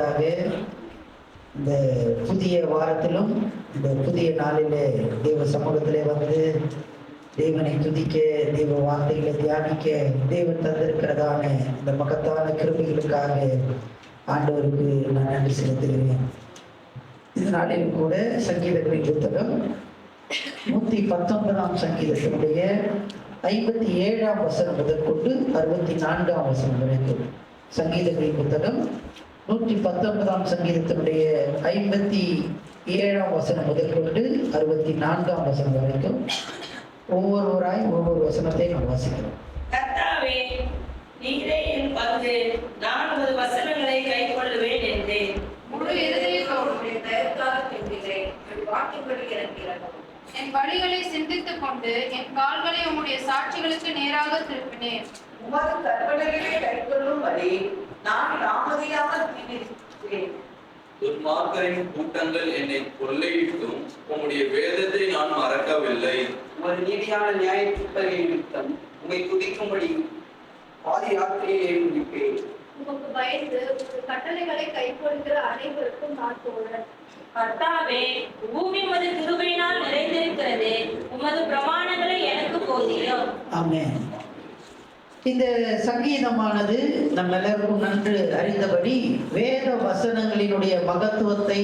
முதலாவதாக இந்த புதிய வாரத்திலும் இந்த புதிய நாளிலே தேவ சமூகத்திலே வந்து தேவனை துதிக்க, தேவ வார்த்தைகளை தியானிக்க தேவன் தந்திருக்கிறதான இந்த மகத்தான கிருபைகளுக்காக ஆண்டவருக்கு நான் நன்றி செலுத்துகிறேன். இந்த நாளிலும் கூட சங்கீதங்களின் புத்தகம் 119ஆம் சங்கீதத்தினுடைய 57ஆம் வசனம் முதற்கொண்டு 64ஆம் வசனம் வரைக்கும், சங்கீதங்களின் புத்தகம் 119ஆம் சங்கீதத்தினுடைய 57ஆம் வசனம் முதற்கொண்டு 64ஆம் வசனம் வரைக்கும் ஒவ்வொருவராய் ஒவ்வொரு வசனத்தை நாம் வாசிக்கிறோம். கர்த்தாவே, நீரே என் பங்கு, நான் உமது வசனங்களை கைக்கொள்ளுவேன் என்றேன். முழு இதயத்தோடு உம்முடைய தயவுக்காக கெஞ்சுகிறேன். என் வாக்கின்படி எனக்கு இரங்கும். என் வழிகளை சிந்தித்துக் கொண்டு என் கால்களை உம்முடைய சாட்சிகளுக்கு நேராக திருப்பினேன். உமது கற்பனைகளை கைக்கொள்ளும் வழி நான் தாமதியாமல் தீர்க்கிறேன். துன்மார்க்கரின் கூட்டங்கள் என்னை கொள்ளையிட்டும் உம்முடைய வேதத்தை நான் மறக்கவில்லை. உமது நீதியான நியாய தீர்ப்புகளை நிமித்தம் உம்மை துதிக்கும்படி பாதி ராத்திரியிலே முடிப்பேன். உமக்கு பயந்து உமது கட்டளைகளை கைக்கொள்கிற அனைவருக்கும் நான் தோழன். கர்த்தாவே, பூமி உமது கிருபையினால் நிறைந்திருக்கிறது. உமது பிரமாணங்களை எனக்கு போதியும். ஆமென். இந்த சங்கீதமானது நம்ம எல்லாருக்கும் நன்கு அறிந்தபடி வேத வசனங்களினுடைய மகத்துவத்தை,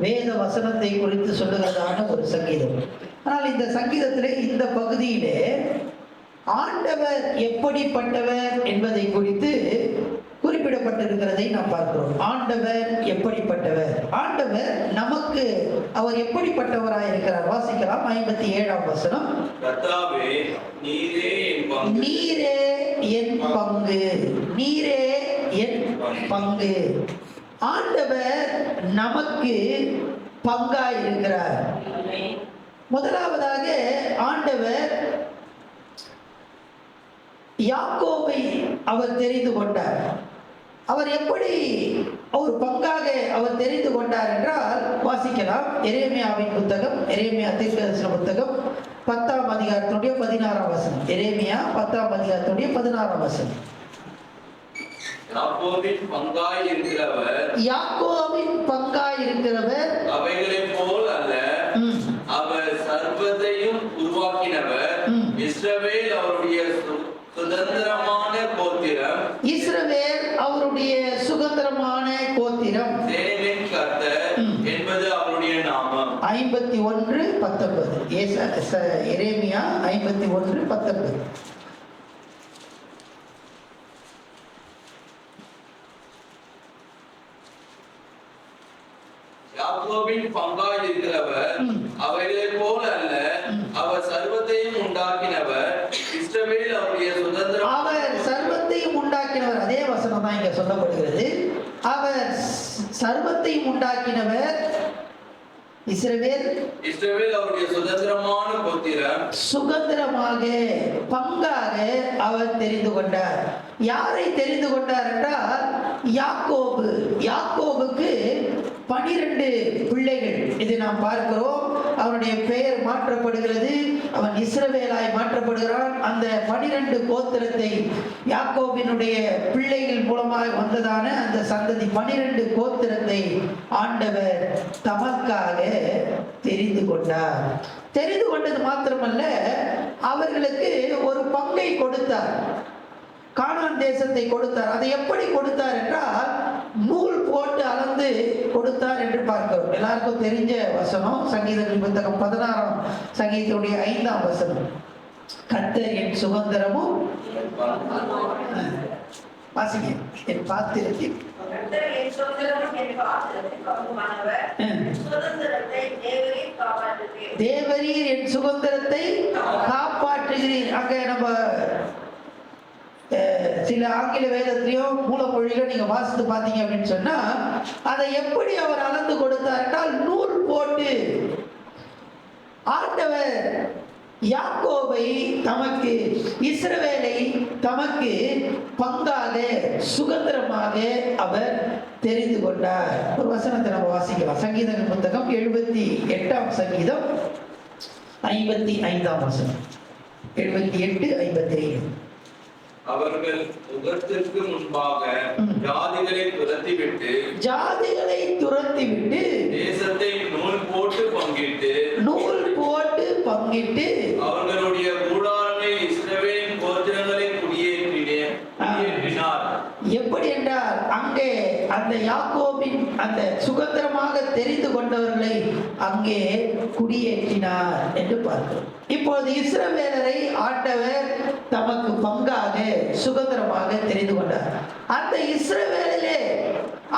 வேத வசனத்தை குறித்து சொல்லுகிறதான ஒரு சங்கீதம். ஆனால் இந்த சங்கீதத்திலே இந்த பகுதியிலே ஆண்டவர் எப்படிப்பட்டவர் என்பதை குறித்து குறிப்பிடப்பட்டிருக்கிறதை நாம் பார்க்கிறோம். ஆண்டவர் எப்படிப்பட்டவர், ஆண்டவர் நமக்கு அவர் எப்படிப்பட்டவராய் இருக்கிறார். வாசிக்கலாம் 57ஆம் வசனம். கர்த்தாவே, நீரே என் பங்கு, நீரே என் பங்கு, நீரே என் பங்கு. ஆண்டவர் நமக்கு பங்காய் இருக்கிறார். முதலாவதாக ஆண்டவர் யாக்கோபை அவர் தெரிந்து கொண்டார். அவர் எப்படி ஒரு பங்காக அவர் தெரிந்து கொண்டார் என்றால் வாசிக்கலாம். எரேமியாவின் புத்தகம், எரேமியா தீர்க்கதரிசன புத்தகம் 10ஆம் அதிகாரத்துடைய 16ஆம் வசனம். எரேமியா 10ஆம் அதிகாரத்துடைய 16ஆம் வசனம். யாக்கோபின் பங்காய் இருக்கிறவர், யாக்கோபின் பங்காய் இருக்கிறவர் அவைகளைப் போல் அல்ல, அவர் சர்வத்தையும் உருவாக்கினவர். இஸ்ரவேல் அவருடைய சுதந்திரமான கோத்திரம், இஸ்ரவேல் அவருடைய சுதந்திரமான கோத்திரம். சேனைகளின் கர்த்தர் என்பது அவருடைய நாமம். 51:19. எரேமியா 51:19. யாக்கோபின் பங்காய் இருக்கிறவர் அவைகளைப் போல அல்ல, அவர் சர்வத்தையும் உண்டாக்கினவர். இஸ்ரவேல் அவருடைய சுதந்திரம், அவர் சர்வத்தையும் உண்டாக்கினவர். அதே வசனம் தான் இங்க சொல்லப்படுகிறது. அவர் சர்வத்தையும் உண்டாக்கினவர். இஸ்ரவேல் அவருடைய சுதந்திரமான கோத்திரம், சுதந்திரமாக பங்காக அவர் தெரிந்து கொண்டார். யாரை தெரிந்து கொண்டார் என்றால் யாக்கோபு. யாக்கோபுக்கு 12 பிள்ளைகள். இது நாம் பார்க்கிறோம். அவனுடைய பெயர் மாற்றப்படுகிறது, அவன் இஸ்ரவேலாய் மாற்றப்படுகிறான். அந்த 12 கோத்திரத்தை, யாக்கோபினுடைய பிள்ளைகள் மூலமாக வந்ததான அந்த சந்ததி 12 கோத்திரத்தை ஆண்டவர் தமக்காக தெரிந்து கொண்டார். தெரிந்து கொண்டது மாத்திரமல்ல, அவர்களுக்கு ஒரு பங்கை கொடுத்தார். கானான் தேசத்தை கொடுத்தார். அதை எப்படி கொடுத்தார் என்றால் நூல் போட்டு அளந்து கொடுத்தார் என்று பார்க்கிறோம். எல்லாருக்கும் தெரிஞ்ச வசனம் சங்கீதங்களின் புத்தகம் 16ஆம் சங்கீதத்துடைய 5ஆம் வசனம். கர்த்தர் என் சுதந்திரமும், வாசிங்க, என் பாத்திரத்தில் தேவரீர் என் சுதந்திரத்தை காப்பாற்றுகிறீர். அங்க நம்ம சில ஆங்கில வேதத்திலையும் மூலமொழியில நீங்க வாசித்து பார்த்தீங்க அப்படின்னு சொன்னா அதை எப்படி அவர் அளந்து கொடுத்தார் என்றால் நூல் போட்டு. ஆண்டவர் யாக்கோபை தமக்கு, இஸ்ரவேலை தமக்கு பங்காக சுதந்திரமாக அவர் தெரிந்து கொண்டார். ஒரு வசனத்தை நம்ம வாசிக்கலாம். சங்கீதங்கள் புத்தகம் 78ஆம் சங்கீதம் 55ஆம் வசனம். 78:55. அவர்கள் முகத்திற்கு முன்பாக ஜாதிகளை துரத்திவிட்டு தேசத்தை நூல் போட்டு பங்கிட்டு அவர்களுடைய கூடாரங்களில் இஸ்ரவேலின் கோத்திரங்களை குடியேற்றினார். எப்படி என்றால் அங்கே அந்த யாக்கோபின் அந்த சுதந்திரமாக தெரிந்து கொண்டவர்களை அங்கே குடியேற்றினார் என்று பார்க்கிறோம். இப்பொழுது இஸ்ரவேலரை ஆண்டவர் தமக்கு பங்காக சுதந்திரமாக தெரிந்து கொண்டார். அந்த இஸ்ரவேலிலே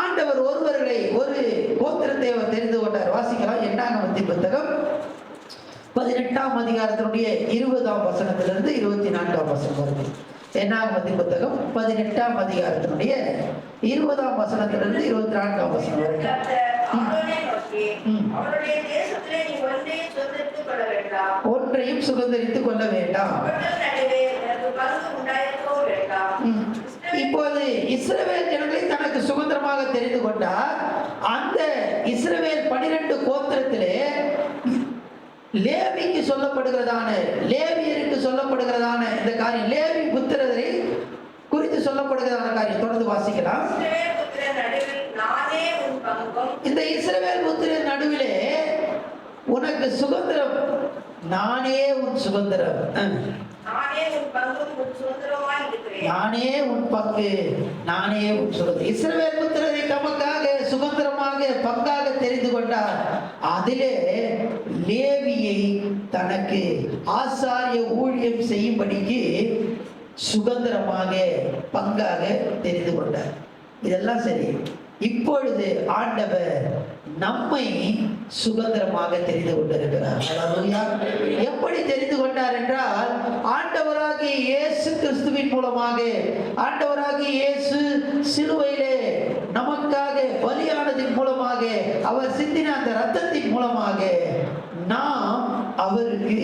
ஆண்டவர் ஒருவர்களை ஒரு கோத்திரத்தை அவர் தெரிந்து கொண்டார். வாசிக்கலாம். என்னாகமத்தின் புத்தகம் 18ஆம் அதிகாரத்தினுடைய 20ஆம் வசனத்திலிருந்து 24ஆம் வசனம் வரை. என்னாகமத்தின் புத்தகம் 18ஆம் அதிகாரத்தினுடைய 20ஆம் வசனத்திலிருந்து 24ஆம் வசனம் வரை. ஒன்றையும் சுதந்திரித்துக் கொள்ள வேண்டாம். இப்போது இஸ்ரவேல் ஜனங்களை தனக்கு சுதந்திரமாக தெரிந்து கொண்டார். அந்த இஸ்ரவேல் 12 கோத்திரத்திலே லேவிக்கு சொல்லப்படுகிறதான லேவியருக்கு சொல்லப்படுகிறதான இந்த காரியம், லேவி புத்திரரை குறித்து சொல்லப்படுகிறதான காரியம் தொடர்ந்து வாசிக்கலாம். இந்த இஸ்ரவேல் புத்திரர் நடுவிலே உனக்கு சுதந்திரம், நானே உன் சுதந்திரம், நானே உன் பங்கு, நானே உன் சுதந்திரம். இஸ்ரவேல் புத்திரரை தமக்காக சுதந்திரமாக பங்காக தெரிந்து கொண்டார். அதிலே லேவியை தனக்கு ஆசாரிய ஊழியம் செய்யும்படிக்கு சுதந்திரமாக பங்காக தெரிந்து கொண்டார். இதெல்லாம் சரி. இப்பொழுது ஆண்டவர் நம்மை சுதந்திரமாக தெரிந்து கொண்டிருக்கிறார். எப்படி தெரிந்து கொண்டார் என்றால், ஆண்டவராகிய இயேசு கிறிஸ்துவின் மூலமாக, ஆண்டவராகிய இயேசு சிலுவையிலே நமக்காக பலியானதின் மூலமாக, அவர் சிந்தின அந்த இரத்தத்தின் மூலமாக நாம் அவருக்கு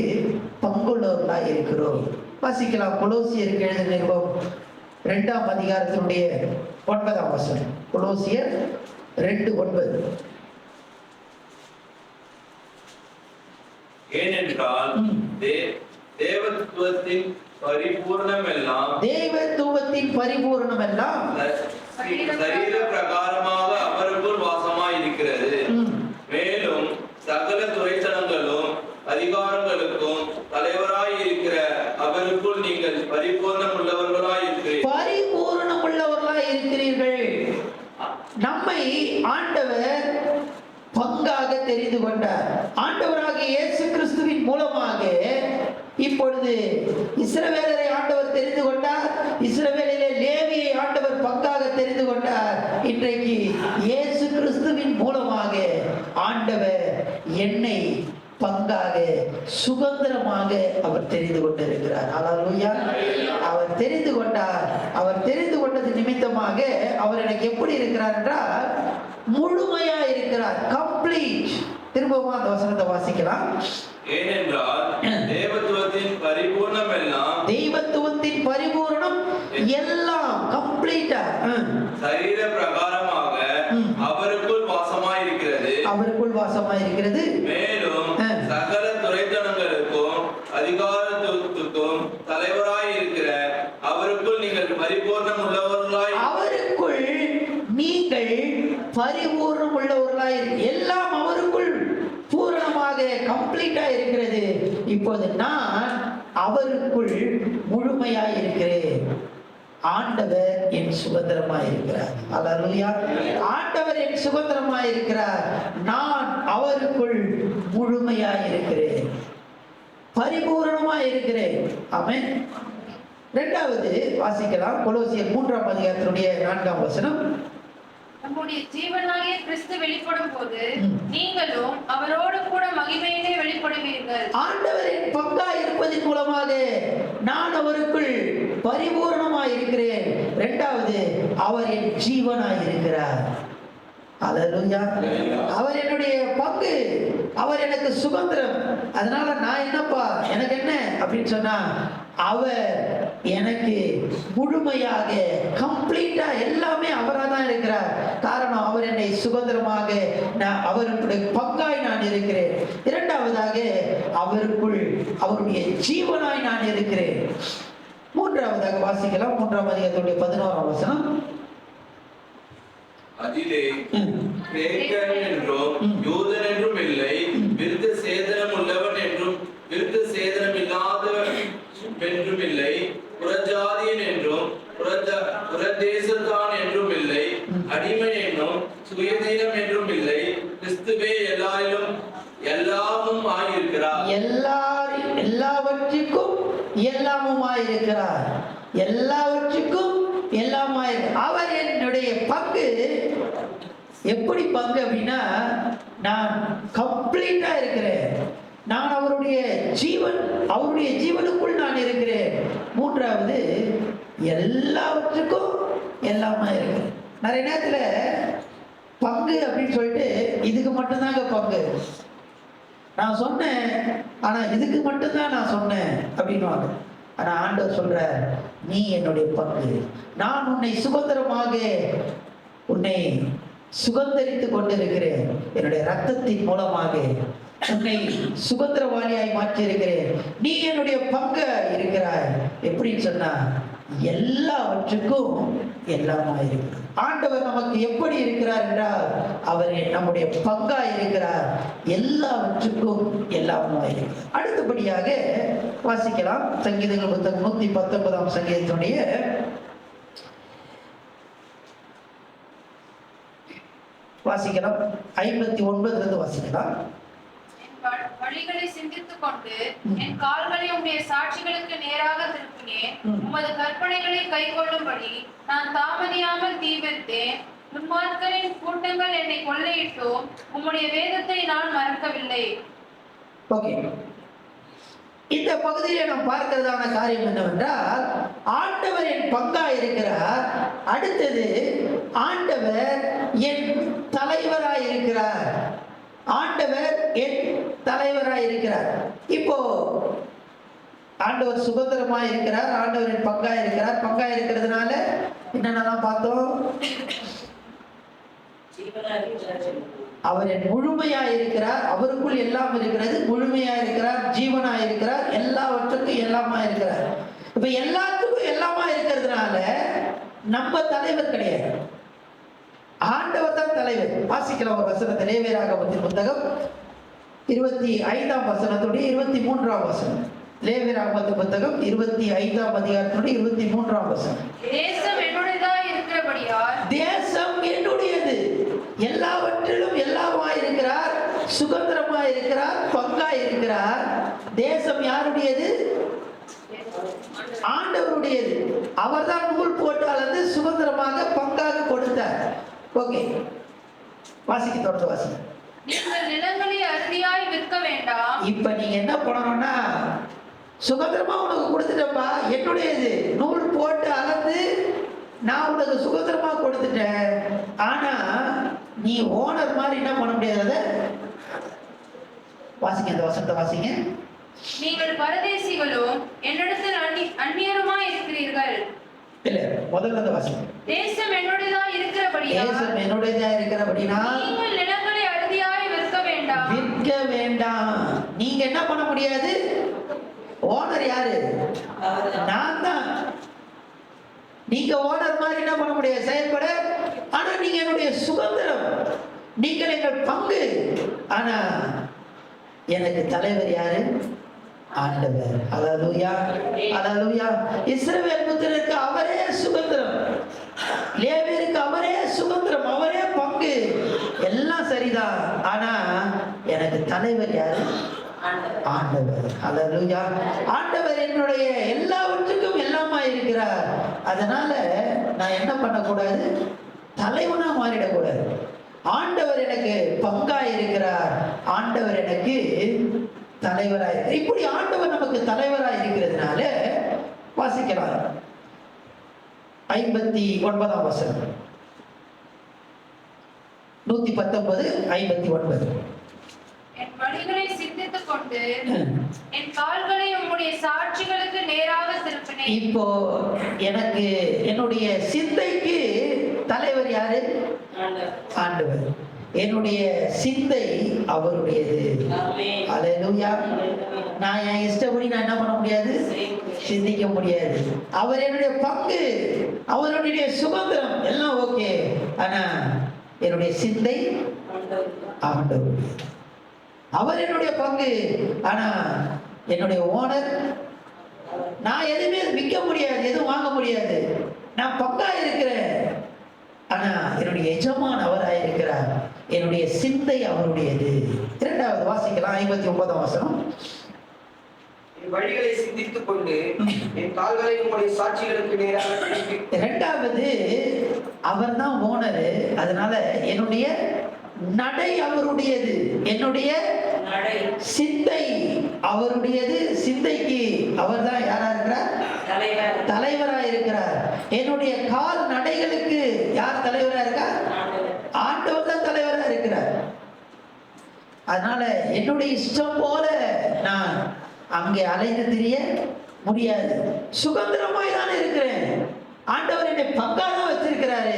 பங்குள்ளவர்களாக இருக்கிறோம். வாசிக்கலாம். கொலோசியருக்கு எழுதின நிருபம் 2ஆம் அதிகாரத்தினுடைய 9ஆம் வசனம். கொலோசியர் 2:9. ஏனென்றால் தேவத்துவத்தின் பரிபூரணம் எல்லாம் சரீர பிரகாரமாக அவருக்குள் வாசமாய் இருக்கிறது. மேலும் சகல துரைத்தனங்களும் அதிகாரங்களுக்கும் தலைவராய் இருக்கிற அவருக்குள் நீங்கள் பரிபூரணம் உள்ளவர்களாய் இருக்கிறீர்கள். நம்மை ஆண்டவர் பங்காக தெரிந்து கொண்டார். ஆண்டவராகிய இயேசு கிறிஸ்துவின் மூலமாக இப்பொழுது இஸ்ரவேலரை ஆண்டவர் தெரிந்து கொண்டார். இஸ்ரவேலிலே லேவியை ஆண்டவர் பங்காக தெரிந்து கொண்டார். இன்றைக்கு இயேசு கிறிஸ்துவின் மூலமாக ஆண்டவர் என்னை பங்காக சுதந்திரமாக அவர் தெரிந்து கொண்டிருக்கிறார். அல்லேலூயா. அவர் தெரிந்து கொண்டார். அவர் தெரிந்து கொண்டது நிமித்தமாக அவர் எனக்கு எப்படி இருக்கிறார் என்றால் முழுமையா இருக்கிறார். கம்ப்ளீட். திரும்பவும் அந்த வசனத்தை வாசிக்கலாம். ஏனென்றால் தேவத்துவத்தின் பரிபூரணம் எல்லாம் கம்ப்ளீட்டா சரீர பிரகாரமாக அவருக்குள் வாசமாய் இருக்கிறது. மேலும் சகல துரைத்தனங்களுக்கும் அதிகாரத்துவத்துக்கும் தலைவராய் இருக்கிற அவருக்குள் நீங்கள் பரிபூரணம் உள்ளவர்களாய் எல்லாம் அவருக்குள் பூரணமாக கம்ப்ளீட்டா இருக்கிறது. இப்போது நான் அவருக்குள் முழுமையாய் இருக்கிறேன். ஆண்டவர் என் சுதந்திரமாய் இருக்கிறார். அல்லேலூயா. ஆண்டவர் என் சுதந்திரமாய் இருக்கிறார். நான் அவருக்குள் முழுமையாய் இருக்கிறேன், பரிபூரணமாய் இருக்கிறேன். ஆமென். இரண்டாவது வாசிக்கலாம். கொலோசியர் 3ஆம் அதிகாரத்தினுடைய 4ஆம் வசனம். நம்முடைய ஜீவனாகிய கிறிஸ்து வெளிப்படும் போது நீங்களும் அவரோடு கூட மகிமையிலே வெளிப்படுவீர்கள். ஆண்டவரின் பங்காய் இருப்பதன் மூலமாக நான் அவருக்குள் பரிபூரணமாய் இருக்கிறேன். இரண்டாவது, அவர் என் ஜீவனாய் இருக்கிறார். அல்லேலூயா. அவர் என்னுடைய பங்கு, அவர் எனக்கு சுதந்திரம். அதனால நான் என்னப்பா, எனக்கு என்ன அப்படின்னு சொன்னா, அவர் எனக்கு முழுமையாக கம்ப்ளீட்டா எல்லாமே அவராக தான் இருக்கிறார். காரணம், அவர் என்னை சுதந்திரமாக அவருடைய பங்காய் நான் இருக்கிறேன். இரண்டாவதாக, அவருக்குள் அவருடைய ஜீவனாய் நான் இருக்கிறேன். மூன்றாவதாக வாசிக்கலாம். 3ஆம் அதிகாரத்துடைய 11ஆம் வசனம். அதிலே கிரேக்கன் என்றும் யூதன் என்றும் இல்லை, விருத்த சேதனம் உள்ளவன் என்றும் விருத்த சேதனம் இல்லாதவன் என்றும் இல்லை, புறஜாதியன் என்றும் புறதேசத்தான் என்றும் இல்லை, அடிமை என்னும் சுயதீனம் என்றும் இல்லை, கிறிஸ்துவே எல்லாமும் ஆயிருக்கிறார். எல்லாவற்றுக்கும் எல்லாமுமாயிருக்கிறார். எல்லாவற்றுக்கும் எல்லாமாய் அவர் என்னுடைய பங்கு. எப்படி பங்கு அப்படின்னா, நான் கம்ப்ளீட்டா இருக்கிறேன். நான் அவருடைய ஜீவனுக்குள் நான் இருக்கிறேன். மூன்றாவது, எல்லாவற்றுக்கும் எல்லாமா இருக்கிறேன். நிறைய நேரத்துல பங்கு அப்படின்னு சொல்லிட்டு இதுக்கு மட்டும்தாங்க பங்கு நான் சொன்னேன், ஆனா இதுக்கு மட்டும்தான் நான் சொன்னேன் அப்படின்னுவாங்க. ஆனா ஆண்டவர் சொல்ற, நீ என்னுடைய பங்கு. நான் உன்னை சுகந்தரித்து கொண்டிருக்கிறேன். என்னுடைய ரத்தத்தின் மூலமாக உன்னை சுதந்திரவாளியாய் மாற்றி இருக்கிறேன். நீ என்னுடைய பங்கு இருக்கிறாய். எப்படின்னு சொன்னா, எல்லாவற்றுக்கும் எல்லாமா இருக்கிறார். ஆண்டவர் நமக்கு எப்படி இருக்கிறார் என்றால், அவர் நம்முடைய பங்கா இருக்கிறார். எல்லாவற்றுக்கும் எல்லாமா இருக்கிறார். அடுத்தபடியாக வாசிக்கலாம். சங்கீதங்கள் புத்தகம் 119ஆம் சங்கீதத்தினுடைய வாசிக்கலாம். 59 வாசிக்கலாம். வழிகளை சிந்தித்துக் கொண்டு என் கால்களை உம்முடைய சாட்சிகளுக்கு நேராக திருப்பினேன். உமது கற்பனைகளை கைக்கொள்ளும்படி நான் தாமதியாமல் தீவிர்த்தேன். துன்மார்க்கரின் கூட்டங்கள் என்னை கொள்ளையிட்டோம். உம்முடைய வேதத்தை நான் மறக்கவில்லை. ஓகே, இந்த பகுதியில் நாம் பார்க்கிறதான காரியம் என்னவென்றால், ஆண்டவர் என் பங்கா இருக்கிறார். அடுத்தது, ஆண்டவர் என் தலைவராய் இருக்கிறார். ஆண்டவர் என் தலைவராய் இருக்கிறார். இப்போ ஆண்டவர் சுதந்திரமாய் இருக்கிறார். ஆண்டவர் என் பங்கா இருக்கிறார். பங்கா இருக்கிறதுனால என்னென்னலாம் பார்த்தோம்? அவர் என் முழுமையா இருக்கிறார். அவருக்குள் எல்லாம் இருக்கிறது. முழுமையா இருக்கிறார், ஜீவனா இருக்கிறார், எல்லாவற்றுக்கும் எல்லாமா இருக்கிறார். இப்ப எல்லாத்துக்கும் எல்லாமா இருக்கிறதுனால நம்ம தலைவர் கிடையாது, ஆண்டவர் தான் தலைவர். வாசிக்கலாம் ஒரு வசனத்தை. லேவியராகமத்தின் புத்தகம் 25ஆம் வசனத்துடைய 23ஆம் வசனம். லேவியராகமத்தின் புத்தகம் 25ஆம் அதிகாரத்துடைய 23ஆம் வசனம். தேசம் என்னுடையதாய் இருக்கிறபடியால், தேசம் என்னுடையது. எல்லாவற்றிலும் எல்லாமாய் இருக்கிறார், சுதந்திரமாய் இருக்கிறார், பங்காய் இருக்கிறார். தேசம் யாருடையது? ஆண்டவருடையது. அவர் தான் நூல் போட்டு அளந்து சுதந்திரமாக பங்காக கொடுத்தார். ஓகே, வாசிக்க தொடர்ந்து வாசிக்க. நீங்கள் நிலங்களை அறுதியாய் விற்க வேண்டாம். இப்ப நீங்க என்ன பண்ணணும்னா, சுதந்திரமா உனக்கு கொடுத்துட்டப்பா, என்னுடையது, நூல் போட்டு அளந்து நான் உனக்கு சுதந்திரமா கொடுத்துட்டேன். ஆனா நீ ஓனர் மாதிரி என்ன பண்ண முடியாது. வாசிங்க, அந்த வசனத்தை வாசிங்க. நீங்கள் பரதேசிகளும் என்னிடத்தில் அந்நியருமாய் இருக்கிறீர்கள். இல்ல, முதல்ல அந்த வாசிங்க. தேசம் என்னுடையதா இருக்கிறபடியால், தேசம் என்னுடையதா இருக்கிறபடினால் நீங்கள் நிலங்களை அறுதியாய் விற்க வேண்டாம். விற்க வேண்டாம். நீங்க என்ன பண்ண முடியாது. ஓனர் யாரு? நான் தான். நீங்க ஓனர் மாதிரி என்ன பண்ண முடியாது, செயல்பட. ஆனா நீங்க என்னுடைய சுதந்திரம், நீங்கள் எங்கள் பங்கு. ஆனா எனக்கு தலைவர் யாரு? ஆண்டவர். அல்லேலூயா, அல்லேலூயா. இஸ்ரவேல் புத்திரருக்கு அவரே சுதந்திரம், லேவியருக்கு அவரே சுதந்திரம், அவரே பங்கு, எல்லாம் சரிதான். ஆனா எனக்கு தலைவர் யாரு? ஆண்டவர். அல்லேலூயா. ஆண்டவர் என்னுடைய எல்லாவற்றுக்கும் எல்லாமா இருக்கிறார். அதனால நான் என்ன பண்ணக்கூடாது, தலைவனா மாறிடக்கூடாது. ஆண்டவர் எனக்கு பங்கா இருக்கிறார், ஆண்டவர் எனக்கு தலைவராய். இப்படி ஆண்டவர் நமக்கு தலைவராய் இருக்கிறதுனால வாசிக்கலாம். 59ஆம் வசனம். 119, 59. என் வழிகளை சிந்தித்துக் கொண்டு என் கால்களை உம்முடைய சாட்சிகளுக்கு நேராக திருப்பினேன். இப்போ எனக்கு என்னுடைய சிந்தைக்கு தலைவர் யாரு? ஆண்டவர். என்னுடைய சிந்தை அவருடையது. ஆமென். அல்லேலூயா. நான் என் இஷ்டப்படி நான் என்ன பண்ண முடியாது, சிந்திக்க முடியாது. அவர் என்னுடைய பங்கு, அவருடைய சுதந்திரம் எல்லாம் ஓகே. ஆனா என்னுடைய சிந்தை ஆண்டவருடையது. அவர் என்னுடைய பங்கு, ஆனா என்னுடைய ஓனர். நான் எதுவுமே விற்க முடியாது, எதுவும் வாங்க முடியாது. நான் பங்கா இருக்கிறேன், ஆனா என்னுடைய எஜமான் அவராய் இருக்கிறார். என்னுடைய சிந்தை அவருடையது. இரண்டாவது வாசிக்கலாம், 59ஆம் வசனம். என் வழிகளை சிந்தித்துக் கொண்டு என் கால்களை உங்களுடைய சாட்சிகளுக்கு நேராக திருப்பி. இரண்டாவது, அவர் தான் ஓனரு, அதனால என்னுடைய நடை அவருடையது, என்னுடைய நடை சிந்தை அவருடையது. சிந்தைக்கு அவர் தான் யாரா இருக்கிறார், தலைவர் தலைவரா இருக்கிறார். என்னுடைய கால் நடைகளுக்கு யார் தலைவரா இருக்கார், ஆண்டவர் தான் தலைவரா இருக்கிறார். அதனால என்னுடைய இஷ்டம் போல நான் அங்கே அலைந்து திரிய முடியாது. சுதந்திரமாய் தானே இருக்கிறேன். ஆண்டவர் என்னை பங்கா தான் வச்சிருக்கிறாரு.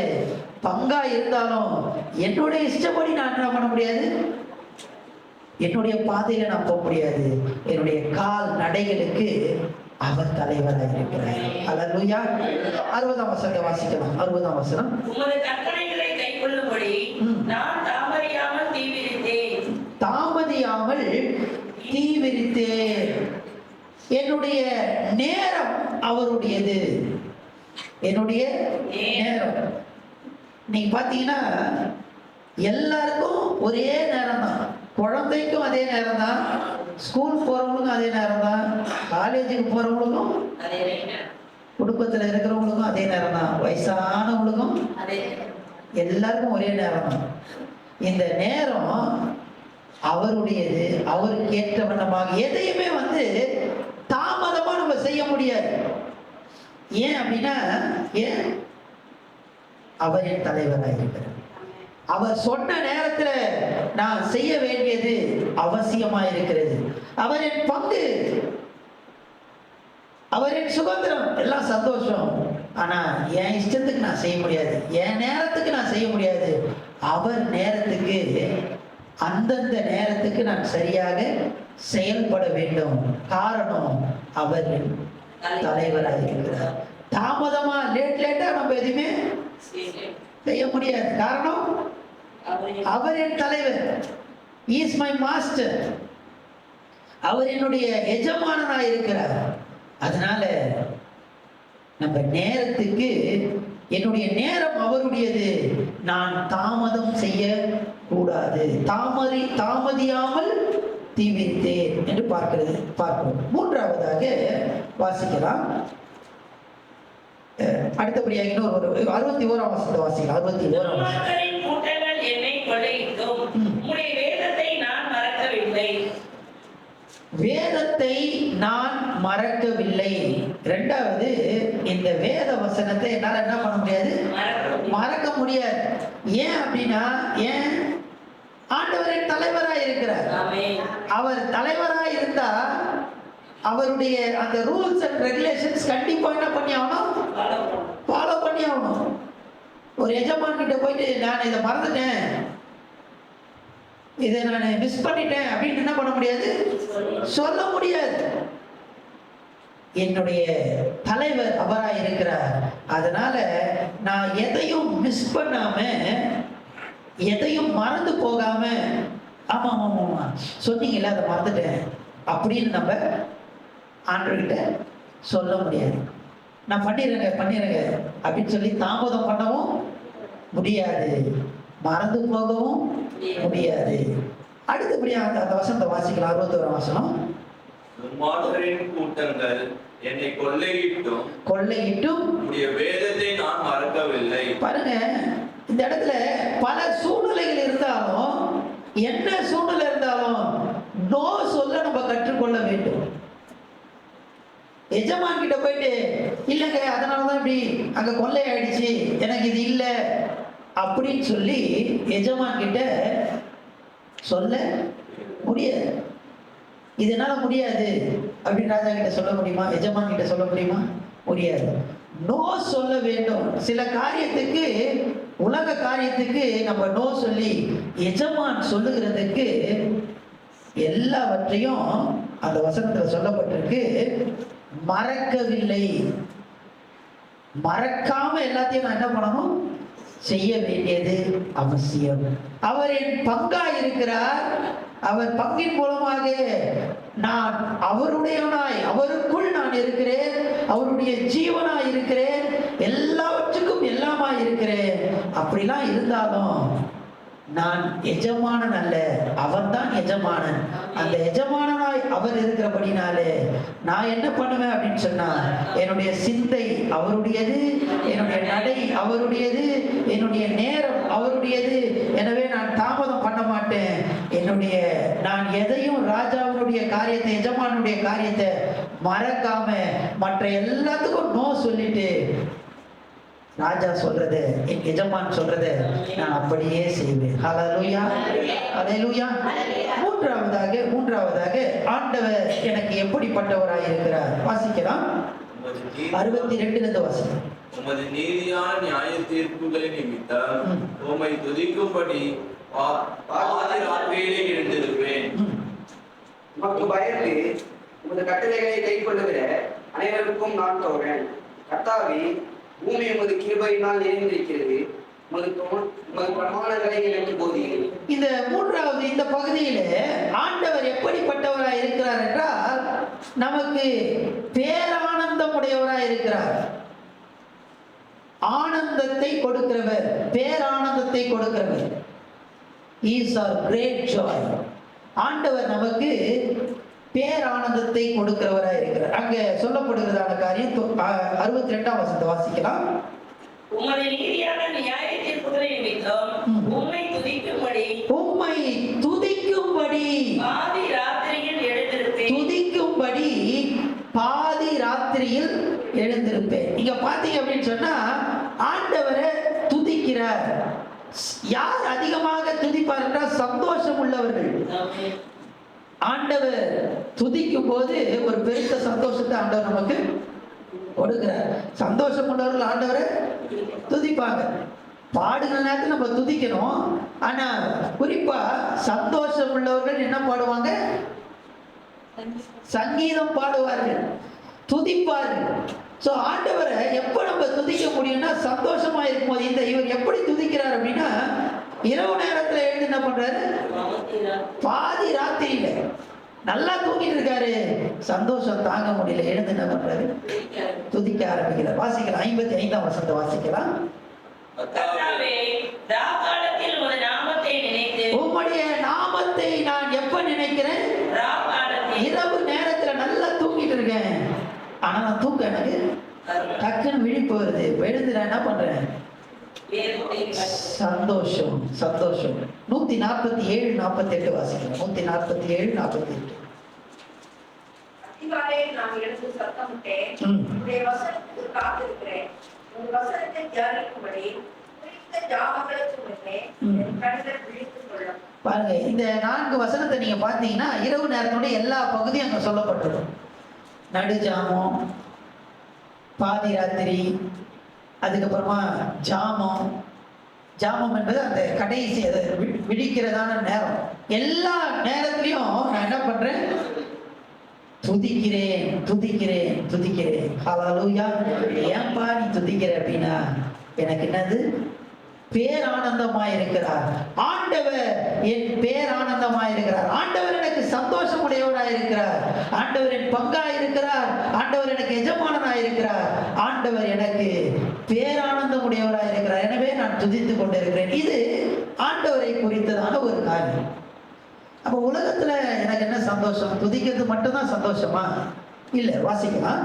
பங்கா இருந்தாலும் என்னுடைய இஷ்டப்படி நான் என்ன பண்ண முடியாது, என்னுடைய பாதையில நான் போக முடியாது. என்னுடைய கால் நடைகளுக்கு அவர் தலைவராக இருக்கிறார். அல்லேலூயா. 60ஆம் வசனத்தை வாசிக்கலாம். 60ஆம் வசனம். உமது கற்பனைகளை கைக்கொள்ளும்படி நான் தாமதியாமல் தீவிரித்தேன். தாமதியாமல் தீவிரித்தேன். என்னுடைய நேரம் அவருடையது. என்னுடைய நேரம். நீங்க பாத்தீங்கன்னா எல்லாருக்கும் ஒரே நேரம் தான். குழந்தைக்கும் அதே நேரம் தான், ஸ்கூல் போறவங்களுக்கும் அதே நேரம் தான், காலேஜுக்கு போறவங்களுக்கும், அதே குடும்பத்தில் இருக்கிறவங்களுக்கும் அதே நேரம் தான், வயசானவங்களுக்கும் அதே எல்லாருக்கும் ஒரே நேரம் தான். இந்த நேரம் அவருடையது. அவருக்கு ஏற்ற வண்ணமாக எதையுமே தாமதமா நம்ம செய்ய முடியாது. ஏன் அப்படின்னா, ஏன் அவர் என் தலைவராக இருக்கிறார். அவர் சொன்ன நேரத்துல நான் செய்ய வேண்டியது அவசியமா இருக்கிறது. அவர் என் பங்கு, அவர் என் சுதந்திரம், எல்லாம் சந்தோஷம். ஆனா என் இஷ்டத்துக்கு நான் செய்ய முடியாது, என் நேரத்துக்கு நான் செய்ய முடியாது. அவர் நேரத்துக்கு, அந்தந்த நேரத்துக்கு நான் சரியாக செயல்பட வேண்டும். காரணம் அவர் தலைவராக இருக்கிறார். தாமதமா லேட்டா நம்ம எதுவுமே செய்ய முடியாது. காரணம் அவர் என் தலைவர். Is my master. அவர் என்னுடைய எஜமானனாக இருக்கிறார். அதனால நம்ம நேரத்துக்கு, என்னுடைய நேரம் அவருடையது, நான் தாமதம் செய்ய கூடாது. தாமதியாமல் தீவிரித்தேன் என்று பார்க்கிறோம். மூன்றாவதாக வாசிக்கலாம். அடுத்தபடியாக இன்னொரு 61ஆம் வசனத்தை வாசிக்கலாம். 61ஆம் வசனம். துன்மார்க்கரின் கூட்டங்கள் என்னை கொள்ளையிட்டும் உம்முடைய வேதத்தை நான் மறக்கவில்லை. வேதத்தை நான் மறக்கவில்லை. இரண்டாவது, இந்த வேத வசனத்தை என்னால் என்ன பண்ண முடியாது, மறக்க முடியாது. ஏன் அப்படின்னா, ஏன் ஆண்டவரின் தலைவராக இருக்கிறார். அவர் தலைவராக இருந்தா அவருடைய அந்த ரூல்ஸ் அண்ட் ரெகுலேஷன்ஸ் கண்டிப்பா என்ன பண்ணி ஆகணும், ஃபாலோ பண்ணி ஆகணும். ஒரு எஜமான் கிட்ட போயிட்டு நான் இதை மறந்துட்டேன், இதை நான் மிஸ் பண்ணிட்டேன் அப்படின்னு என்ன பண்ண முடியாது, சொல்ல முடியாது. என்னுடைய தலைவர் அவராக இருக்கிறார். அதனால நான் எதையும் மிஸ் பண்ணாம, எதையும் மறந்து போகாம, ஆமா ஆமா ஆமா சொன்னீங்கல்ல அதை மறந்துட்டேன் அப்படின்னு நம்ம ஆண்டவர்கிட்ட சொல்ல முடியாது. நான் பண்ணிடுறேங்க அப்படின்னு சொல்லி தாமதம் பண்ணவும் முடியாது, மறந்து போகவும் முடியாது. அடுத்தபடியாக அந்த வசனத்தை வாசிக்கலாம். 61ஆம் வசனம். துன்மார்க்கரின் கூட்டங்கள் என்னை கொள்ளையிட்டும் உம்முடைய வேதத்தை நான் மறக்கவில்லை. பாருங்க, இந்த இடத்துல பல சூழ்நிலைகள் இருந்தாலும், என்ன சூழ்நிலை இருந்தாலும் நோ சொல்ல நம்ம கற்றுக்கொள்ள வேண்டும். எஜமான் கிட்ட போயிட்டு இல்லைங்க அதனாலதான் இப்படி அங்க கொள்ளை ஆயிடுச்சு, எனக்கு இது இல்லை அப்படின்னு சொல்லி எஜமான் கிட்ட சொல்ல முடியாது. இதனால முடியாது அப்படின்னு ராஜா கிட்ட சொல்ல முடியுமா, எஜமான் கிட்ட சொல்ல முடியுமா? முடியாது. நோ சொல்ல வேண்டும். சில காரியத்துக்கு உலக காரியத்துக்கு நம்ம நோ சொல்லி எஜமான் சொல்லுகிறதுக்கு எல்லாவற்றையும் அந்த வசனத்துல சொல்லப்பட்டிருக்கு, மறக்கவில்லை. மறக்காம எல்லாத்தையும் நான் என்ன பண்ணணும், செய்ய வேண்டியது அவசியம். அவர் என் பங்காய் இருக்கிறார். அவர் பங்கின் மூலமாக நான் அவருடையவனாய், அவருக்குள் நான் இருக்கிறேன், அவருடைய ஜீவனாய் இருக்கிறேன், எல்லாவற்றுக்கும் எல்லாமாய் இருக்கிறேன். அப்படிலாம் இருந்தாலும் நான் எஜமானன் அல்ல, அவன் தான் எஜமானன். அந்த எஜமானனாய் அவர் இருக்கிறபடினாலே நான் என்ன பண்ணுவேன் அப்படின்னு சொன்னா, என்னுடைய சிந்தை அவருடையது, என்னுடைய நடை அவருடையது, என்னுடைய நேரம் அவருடையது. எனவே நான் தாமதம் பண்ண மாட்டேன். நான் எதையும் ராஜாவினுடைய காரியத்தை, எஜமானுடைய காரியத்தை மறக்காம மற்ற எல்லாத்துக்கும் நோ சொல்லிட்டு, ராஜா சொல்றது, என் எஜமான் சொல்றது நான் அப்படியே செய்வேன். ஹல்லேலூயா, ஹல்லேலூயா. மூன்றாவதாக ஆண்டவர் எனக்கு எப்படிப்பட்டவராய் இருக்கிறார் வாசிக்கலாம். 62 வாசிக்கலாம். உமது நீதியான நியாய தீர்ப்புகளை நிமித்தம் உம்மை துதிக்கும்படி பாதி ராத்திரியிலே எழுந்திருப்பேன். உமக்கு பயந்து உமது கட்டளைகளை கைக்கொள்ளுகிற அனைவருக்கும் நான் தோழன். கர்த்தாவே, பூமி உமது கிருபையினால் நிறைந்திருக்கிறது. உமது பிரமாணங்களை எனக்கு போதிக்கிறேன். இந்த மூன்றாவது இந்த பகுதியில ஆண்டவர் எப்படிப்பட்டவராய் இருக்கிறார் என்றால், நமக்கு பேரானந்தம் உடையவராய் இருக்கிறார். ஆனந்தத்தை கொடுக்கிறவர், பேரானந்தத்தை கொடுக்கிறவர். Is our great joy. ஆண்டவர் நமக்கு பேரானந்தத்தை கொடுக்கிறவராய் இருக்கிறார். அங்க சொல்லப்படுகிறதான காரியம் 62ஆம் வசனத்தை வாசிக்கலாம். உம்முடைய நீதியான நியாய தீர்ப்புகளை நிமித்தம் உம்மை துதிக்கும்படி பாதி ராத்திரியில் எழுந்திருப்பேன். துதிக்கும்படி பாதி ராத்திரியில் எழுந்திருப்பேன். இங்க பாத்தீங்க அப்படின்னு சொன்னா, ஆண்டவரை துதிக்கிறார். யார் அதிகமாக துதிப்பார் என்றால் சந்தோஷம் உள்ளவர்கள். ஆண்டவர் துதிக்கும் போது ஒரு பெருத்த சந்தோஷத்தை ஆண்டவர் நமக்கு கொடுக்கிறார். சந்தோஷம் உள்ளவர்கள் ஆண்டவரை துதிப்பாங்க. பாடுகிற நேரத்தில் நம்ம துதிக்கணும். ஆனா குறிப்பா சந்தோஷம் உள்ளவர்கள் என்ன பாடுவாங்க? சங்கீதம் பாடுவார்கள், துதிப்பார்கள். ஸோ ஆண்டவரை எப்போ நம்ம துதிக்க முடியும்னா சந்தோஷமா இருக்கும்போது. இவர் எப்படி துதிக்கிறார் அப்படின்னா, இரவு நேரத்தில் எழுந்து என்ன பண்றாரு? பாதி ராத்திரியில நல்லா தூங்கிட்டு இருக்காரு, சந்தோஷம் தாங்க முடியல, எழுந்து என்ன பண்றாரு? துதிக்க ஆரம்பிக்கிறார். வாசிக்கலாம். 55ஆம் வசனத்தை வாசிக்கலாம். உம்முடைய நாமத்தை நான் எப்ப நினைக்கிறேன்? இரவு நேரத்துல நல்லா தூங்கிட்டு இருக்கேன். ஆனா நான் தூக்க எனக்கு டக்குன்னு விழிப்பு வருது. எழுந்து நான் என்ன பண்றேன்? சந்தோஷம், சந்தோஷம். 147:48 வாசிக்கிறேன். 147:48. அதிகாலை நான் எழுந்து சத்தமிட்டேன், உம்முடைய வசனத்துக்கு காத்திருக்கிறேன். உன் வசனத்தை தியானிக்கும்படி குறித்த ஜாமங்களுக்கு முன்னே என் கண்கள் விழித்துக் கொள்ளும். பாருங்க, இந்த 4 வசனத்தை நீங்க பாத்தீங்கன்னா இரவு நேரத்தோட எல்லா பகுதியும் அங்க சொல்லப்பட்டிருக்கும். நடுஜாமம், பாதி ராத்திரி, அதுக்கப்புறமா ஜாமம். ஜாமம் என்பது அந்த கடைசி, அதை விழிக்கிறதான நேரம். எல்லா நேரத்திலையும் நான் என்ன பண்றேன்? துதிக்கிறேன், துதிக்கிறேன், துதிக்கிறேன். ஹல்லேலூயா. ஏன்பா நீ துதிக்கிற அப்படின்னா, எனக்கு என்னது? பேரானந்தமாய் இருக்கிறார் ஆண்டவர். என் பேரானந்தமாய் இருக்கிறார் ஆண்டவர். எனக்கு சந்தோஷம் உடையவராய் இருக்கிறார் ஆண்டவர். என் பங்காய் இருக்கிறார் ஆண்டவர். எனக்கு எஜமானனாய் இருக்கிறார் ஆண்டவர். எனக்கு பேரானந்தம் உடையவராய் இருக்கிறார். எனவே நான் துதித்துக் கொண்டிருக்கிறேன். இது ஆண்டவரை குறித்ததான ஒரு காரியம். அப்ப உலகத்துல எனக்கு என்ன சந்தோஷம்? துதிக்கிறது மட்டும்தான் சந்தோஷமா? இல்ல. வாசிக்கலாம்.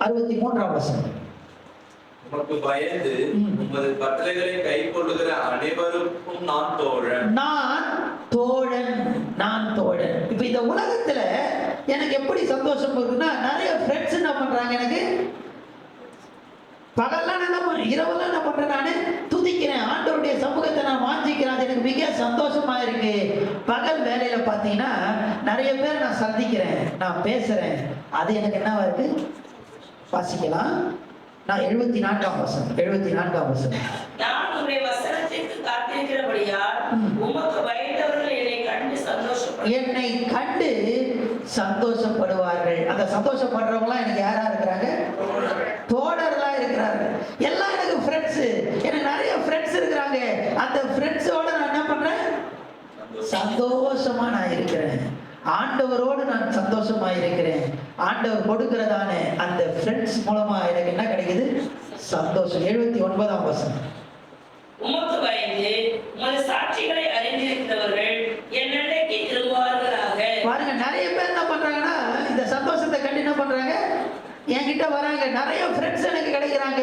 63ஆம் வசனம். உமக்கு பயந்து உமது கட்டளைகளை கைக்கொள்ளுகிற அனைவருக்கும் நான் தோழன். நான் தோழன், நான் தோழன். இப்ப இந்த உலகத்துல எனக்கு எப்படி சந்தோஷம் இருக்குன்னா, நிறைய ஃப்ரெண்ட்ஸ் என்ன பண்றாங்க, எனக்கு பகல்லாம் என்ன பண்றேன், இரவெல்லாம் என்ன பண்றேன், நானு துதிக்கிறேன், ஆண்டவருடைய சமூகத்தை நான் வாஞ்சிக்கிறேன். அது எனக்கு மிக சந்தோஷமா இருக்கு. பகல் வேலையில பாத்தீங்கன்னா நிறைய பேர் நான் சந்திக்கிறேன், நான் பேசுறேன். அது எனக்கு என்னவா இருக்கு? வாசிக்கலாம். நான் 74ஆம் வசனம் 74ஆம் வசனம். நான் உம்முடைய வசனத்திற்கு காத்திருக்கிறபடியால் உமக்கு பயந்தவர்கள் என்னை கண்டு சந்தோஷப்படும். என்னை கண்டு சந்தோஷப்படுவார்கள். அந்த சந்தோஷப்படுறவங்களாம் எனக்கு யாரா இருக்கிறாங்க? தோழர்களா இருக்கிறாங்க. எல்லாம் எனக்கு ஃப்ரெண்ட்ஸ். எனக்கு நிறைய ஃப்ரெண்ட்ஸ் இருக்கிறாங்க. அந்த ஃப்ரெண்ட்ஸோட நான் என்ன பண்றேன்? சந்தோஷமா நான் இருக்கிறேன். ஆண்டவரோடு நான் சந்தோஷமா இருக்கிறேன். ஆண்டவர் கொடுக்கிறதான அந்த ஃப்ரெண்ட்ஸ் மூலமா எனக்கு என்ன கிடைக்குது? சந்தோஷம். 79ஆம் வசனம். உமக்கு பயந்து உமது சாட்சிகளை அறிந்திருக்கிறவர்கள் என்னைக்கு திரும்புவார்களாக. பாருங்க, நிறைய பேர் என்ன பண்றாங்கன்னா இந்த சந்தோஷத்தை கண்டு என்ன பண்றாங்க? என்கிட்ட வராங்க. நிறைய ஃப்ரெண்ட்ஸ் எனக்கு கிடைக்கிறாங்க.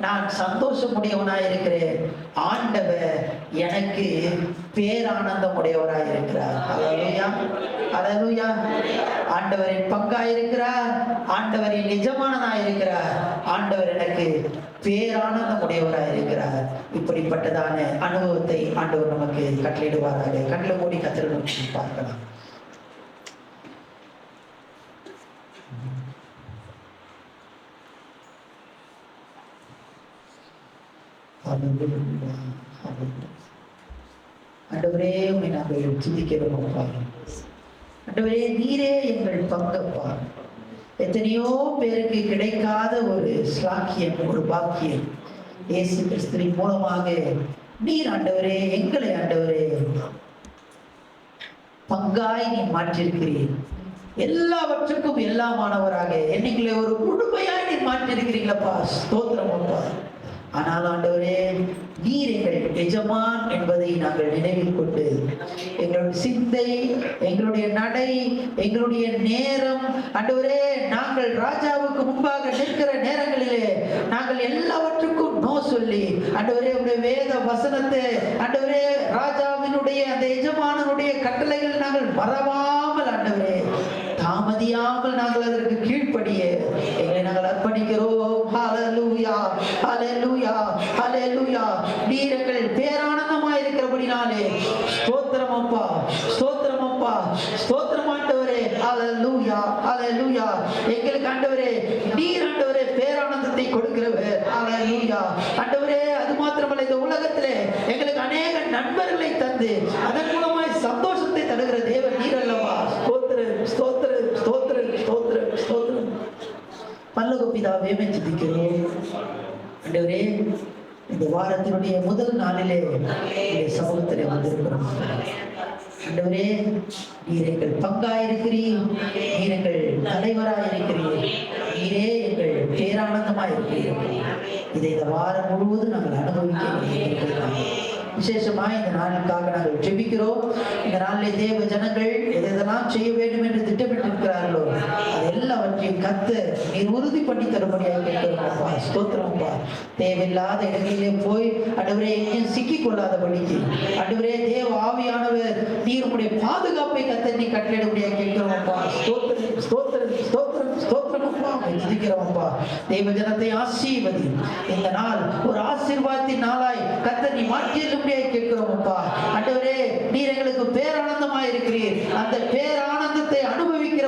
நான் சந்தோஷம் உடையவனாய் இருக்கிறேன். ஆண்டவர் எனக்கு பேரானந்தம் உடையவராய் இருக்கிறார். அல்லேலூயா, அல்லேலூயா. ஆண்டவரின் பங்காய் இருக்கிறார். ஆண்டவரின் நிஜமானதாய் இருக்கிறார். ஆண்டவர் எனக்கு பேரானந்தம் உடையவராய் இருக்கிறார். இப்படிப்பட்டதான அனுபவத்தை ஆண்டவர் நமக்கு கட்டளையிடுவாராக. கண்ணில் மூடி கத்தரை நோக்கி பார்க்கலாம். ஆண்டவரே, உம்மை நாங்கள் துதிக்கிறோம் அப்பா. ஆண்டவரே, நீரே எங்கள் பங்கப்பா. எத்தனையோ பேருக்கு கிடைக்காத ஒரு ஸ்லாக்கியம், ஒரு பாக்கியம் இயேசு கிறிஸ்துவின் மூலமாக நீர் ஆண்டவரே எங்களை ஆண்டவரே பங்காய் நீ மாற்றிருக்கிறீர். எல்லாவற்றுக்கும் எல்லாமானவராக என்னைக்குள்ளே ஒரு முழுமையாய் நீர் மாற்றிருக்கிறீங்களப்பா. ஸ்தோத்திரம் அப்பா. ஆனால் ஆண்டவரே, நீர் எங்கள் எஜமான் என்பதை நாங்கள் நினைவில் கொண்டு எங்களுடைய சிந்தை, எங்களுடைய நடை, எங்களுடைய நேரம் ஆண்டவரே, நாங்கள் ராஜாவுக்கு முன்பாக நிற்கிற நேரங்களிலே நாங்கள் எல்லாவற்றுக்கும் நோ சொல்லி ஆண்டவரே உடைய வேத வசனத்தை ஆண்டவரே ராஜாவினுடைய அந்த எஜமானனுடைய கட்டளைகள் நாங்கள் மறவாமல் ஆண்டவரே தாமதியாமல் நாங்கள் அதற்கு கீழ்ப்படிய எங்களை நாங்கள் அர்ப்பணிக்கிறோம். ஹல்லேலூயா, ஹல்லேலூயா, ஹல்லேலூயா. நீர் எங்கள் பேரானந்தமாய் இருக்கிறபடினாலே ஸ்தோத்திரம் அப்பா, ஸ்தோத்திரம் அப்பா, ஸ்தோத்திரம் ஆண்டவரே. ஹல்லேலூயா, ஹல்லேலூயா. எங்களுக்கு ஆண்டவரே நீர் ஆண்டவரே பேரானந்தத்தை கொடுக்கிறவர். ஹல்லேலூயா. ஆண்டவரே, அது மாத்திரமல்ல, இந்த உலகத்திலே எங்களுக்கு அநேக நண்பர்களை தந்து அதன் மூலமாய் சந்தோஷத்தை தருகிற தேவன் நீர் அல்லவா. ஸ்தோத்திரம், ஸ்தோத்திரம், ஸ்தோத்திரம், ஸ்தோத்திரம், ஸ்தோத்திரம். பரலோக பிதாவே, துதிக்கிறோம் ஆண்டவரே. இந்த வாரத்தினுடைய முதல் நாளிலே சமூகத்திலே வந்திருக்கிறோம் ஆண்டவரே. நீர் எங்கள் பங்காயிருக்கிறீர். நீர் எங்கள் தலைவராயிருக்கிறீர். நீரே எங்கள் பேரானந்தமாய் இருக்கிறீர். இதை இந்த வாரம் முழுவதும் நாங்கள் அனுபவிக்க விசேஷமாய் இந்த நாளுக்காக நாங்கள் ஜெபிக்கிறோம். இந்த நாளிலே தேவ ஜனங்கள் எதெல்லாம் செய்ய வேண்டும் என்று திட்டமிட்டிருக்கிறார்களோ அது எல்லாவற்றையும் கர்த்தர் நீர் உறுதி பண்ணி தரும்படியாக கேட்கிறோம்ப்பா. ஸ்தோத்திரம்ப்பா. தேவையில்லாத இடங்களிலே போய் ஆண்டவரே எங்கேயும் சிக்கிக் கொள்ளாதபடிக்கு ஆண்டவரே தேவ ஆவியானவர் நீர் உம்முடைய பாதுகாப்பை கர்த்தர் நீ கட்டளையிடும்படியாக கேட்கிறோம்ப்பா. ஸ்தோத்திரம், ஸ்தோத்திரம், ஸ்தோத்திரம், ஸ்தோத்திரம்ப்பா. துதிக்கிறோம்ப்பா. தேவ ஜனத்தை ஆசீர்வதி. இந்த நாள் ஒரு ஆசீர்வாதத்தின் நாளாய் கர்த்தர் நீ மாற்றியது கேட்கிறோம்ப்பா. ஆண்டவரே, நீர் எங்களுக்கு பேரானந்தமாய் இருக்கிறீர். அந்த பேரானந்தத்தை அனுபவிக்கிற